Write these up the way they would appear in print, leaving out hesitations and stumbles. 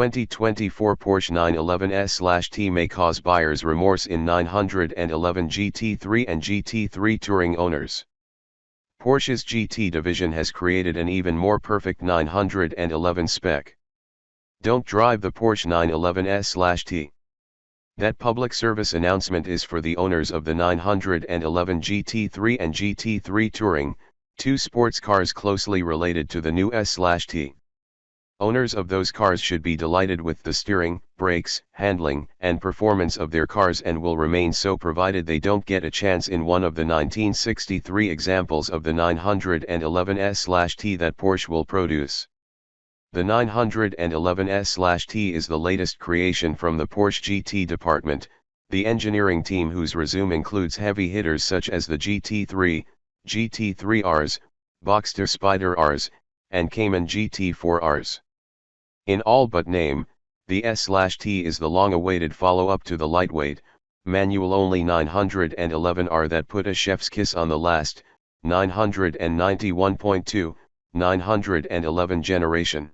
2024 Porsche 911S/T may cause buyer's remorse in 911 GT3 and GT3 Touring owners. Porsche's GT division has created an even more perfect 911 spec. Don't drive the Porsche 911S/T. That public service announcement is for the owners of the 911 GT3 and GT3 Touring, two sports cars closely related to the new S/T. Owners of those cars should be delighted with the steering, brakes, handling, and performance of their cars and will remain so provided they don't get a chance in one of the 1963 examples of the 911S/T that Porsche will produce. The 911S/T is the latest creation from the Porsche GT department, the engineering team whose resume includes heavy hitters such as the GT3, GT3Rs, Boxster Spider Rs, and Cayman GT4Rs. In all but name, the S/T is the long-awaited follow-up to the lightweight, manual-only 911R that put a chef's kiss on the last, 991.2, 911 generation.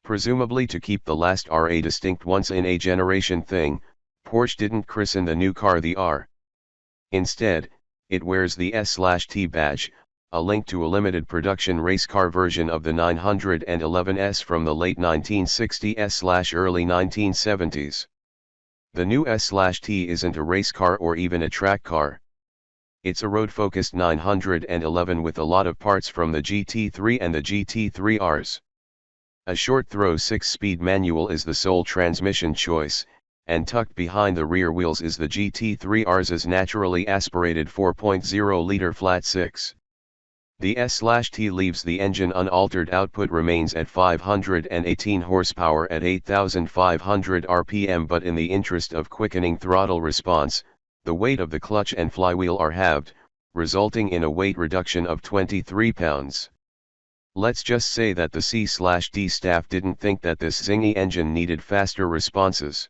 Presumably to keep the last R a distinct once-in-a-generation thing, Porsche didn't christen the new car the R. Instead, it wears the S/T badge, a link to a limited production race car version of the 911S from the late 1960s/early 1970s. The new S/T isn't a race car or even a track car. It's a road-focused 911 with a lot of parts from the GT3 and the GT3Rs. A short-throw 6-speed manual is the sole transmission choice, and tucked behind the rear wheels is the GT3Rs' naturally aspirated 4.0-liter flat 6. The S/T leaves the engine unaltered. Output remains at 518 horsepower at 8,500 RPM, but in the interest of quickening throttle response, the weight of the clutch and flywheel are halved, resulting in a weight reduction of 23 pounds. Let's just say that the C/D staff didn't think that this zingy engine needed faster responses.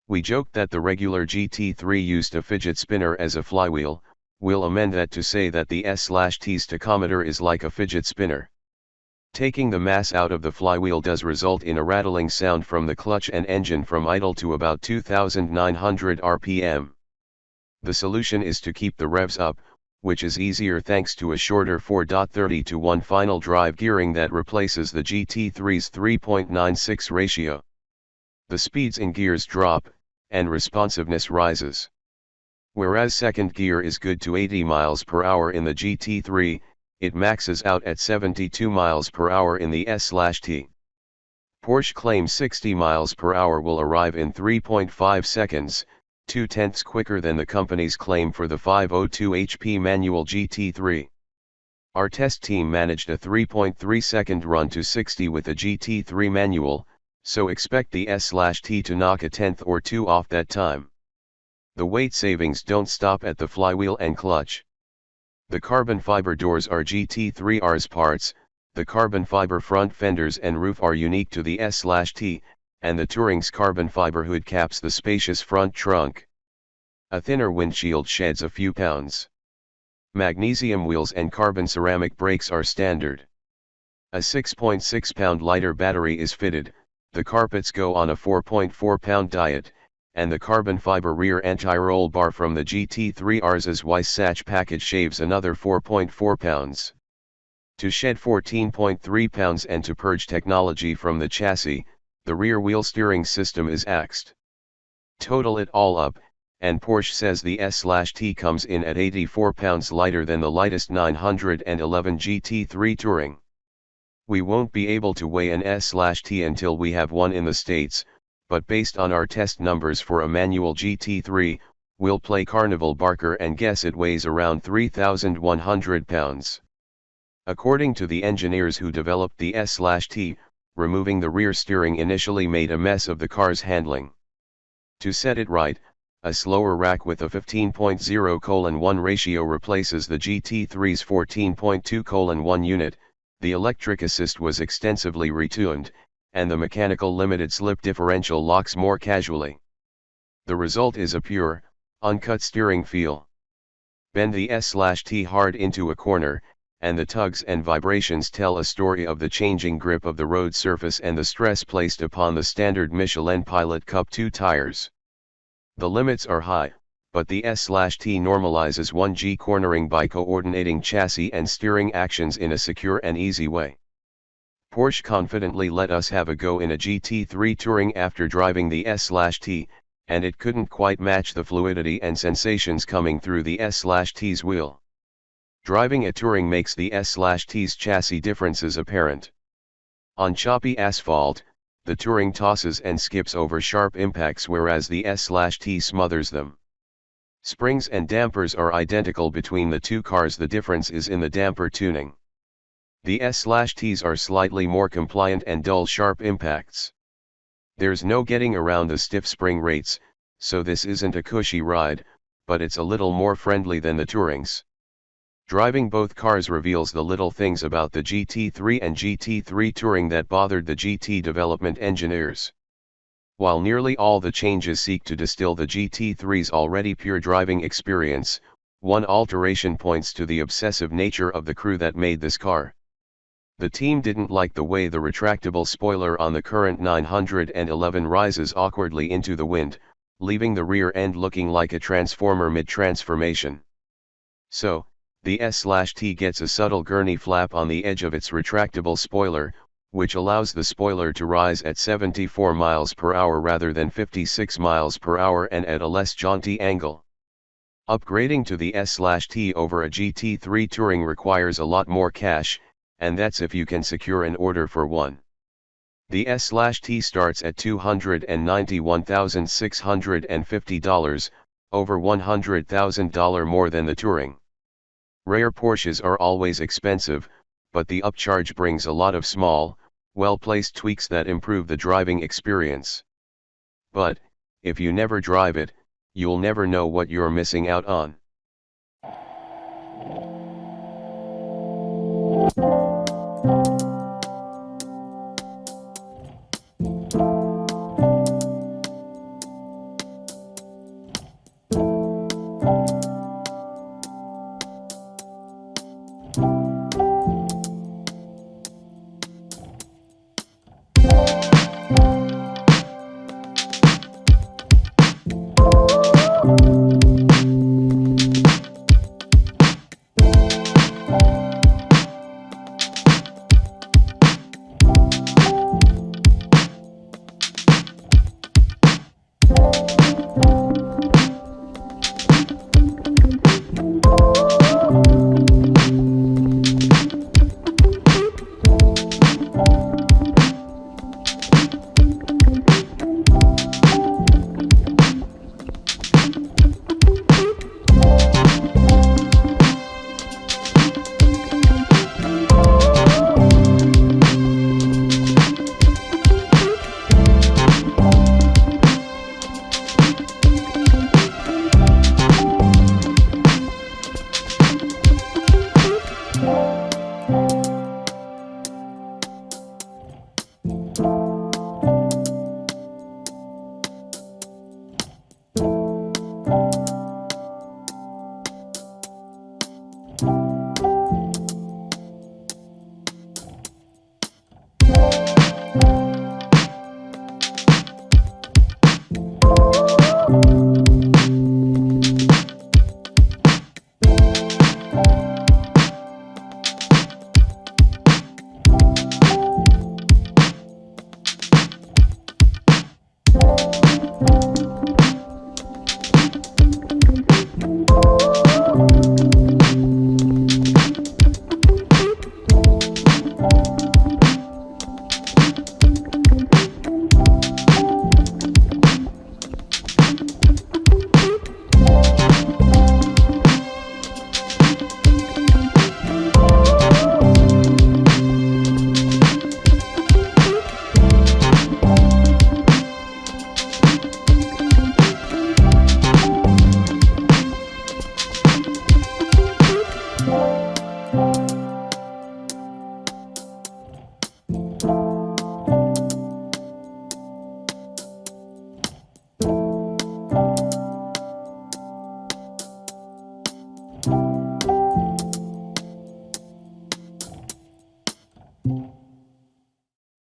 We joked that the regular GT3 used a fidget spinner as a flywheel. We'll amend that to say that the S/T's tachometer is like a fidget spinner. Taking the mass out of the flywheel does result in a rattling sound from the clutch and engine from idle to about 2,900 RPM. The solution is to keep the revs up, which is easier thanks to a shorter 4.30-to-1 final drive gearing that replaces the GT3's 3.96 ratio. The speeds in gears drop, and responsiveness rises. Whereas second gear is good to 80 miles per hour in the GT3, it maxes out at 72 miles per hour in the S/T. Porsche claims 60 miles per hour will arrive in 3.5 seconds, 0.2 quicker than the company's claim for the 502 HP manual GT3. Our test team managed a 3.3-second run to 60 with a GT3 manual, so expect the S/T to knock a tenth or two off that time. The weight savings don't stop at the flywheel and clutch. The carbon fiber doors are GT3Rs parts, the carbon fiber front fenders and roof are unique to the S/T, and the Touring's carbon fiber hood caps the spacious front trunk. A thinner windshield sheds a few pounds. Magnesium wheels and carbon ceramic brakes are standard. A 6.6-pound lighter battery is fitted, the carpets go on a 4.4-pound diet, and the carbon fiber rear anti-roll bar from the GT3Rs' Weissach package shaves another 4.4 pounds. To shed 14.3 pounds and to purge technology from the chassis, the rear wheel steering system is axed. Total it all up, and Porsche says the S/T comes in at 84 pounds lighter than the lightest 911 GT3 Touring. We won't be able to weigh an S/T until we have one in the States, but based on our test numbers for a manual GT3, we'll play Carnival Barker and guess it weighs around 3,100 pounds. According to the engineers who developed the S/T, removing the rear steering initially made a mess of the car's handling. To set it right, a slower rack with a 15.0:1 ratio replaces the GT3's 14.2:1 unit, the electric assist was extensively retuned, and the mechanical limited slip differential locks more casually. The result is a pure, uncut steering feel. Bend the S/T hard into a corner, and the tugs and vibrations tell a story of the changing grip of the road surface and the stress placed upon the standard Michelin Pilot Cup 2 tires. The limits are high, but the S/T normalizes 1G cornering by coordinating chassis and steering actions in a secure and easy way. Porsche confidently let us have a go in a GT3 Touring after driving the S/T, and it couldn't quite match the fluidity and sensations coming through the S/T's wheel. Driving a Touring makes the S/T's chassis differences apparent. On choppy asphalt, the Touring tosses and skips over sharp impacts whereas the S/T smothers them. Springs and dampers are identical between the two cars, the difference is in the damper tuning. The S/T's are slightly more compliant and dull sharp impacts. There's no getting around the stiff spring rates, so this isn't a cushy ride, but it's a little more friendly than the Tourings. Driving both cars reveals the little things about the GT3 and GT3 Touring that bothered the GT development engineers. While nearly all the changes seek to distill the GT3's already pure driving experience, one alteration points to the obsessive nature of the crew that made this car. The team didn't like the way the retractable spoiler on the current 911 rises awkwardly into the wind, leaving the rear end looking like a transformer mid-transformation. So, the S/T gets a subtle gurney flap on the edge of its retractable spoiler, which allows the spoiler to rise at 74 miles per hour rather than 56 miles per hour and at a less jaunty angle. Upgrading to the S/T over a GT3 Touring requires a lot more cash, and that's if you can secure an order for one. The S/T starts at $291,650, over $100,000 more than the Touring. Rare Porsches are always expensive, but the upcharge brings a lot of small, well-placed tweaks that improve the driving experience. But, if you never drive it, you'll never know what you're missing out on.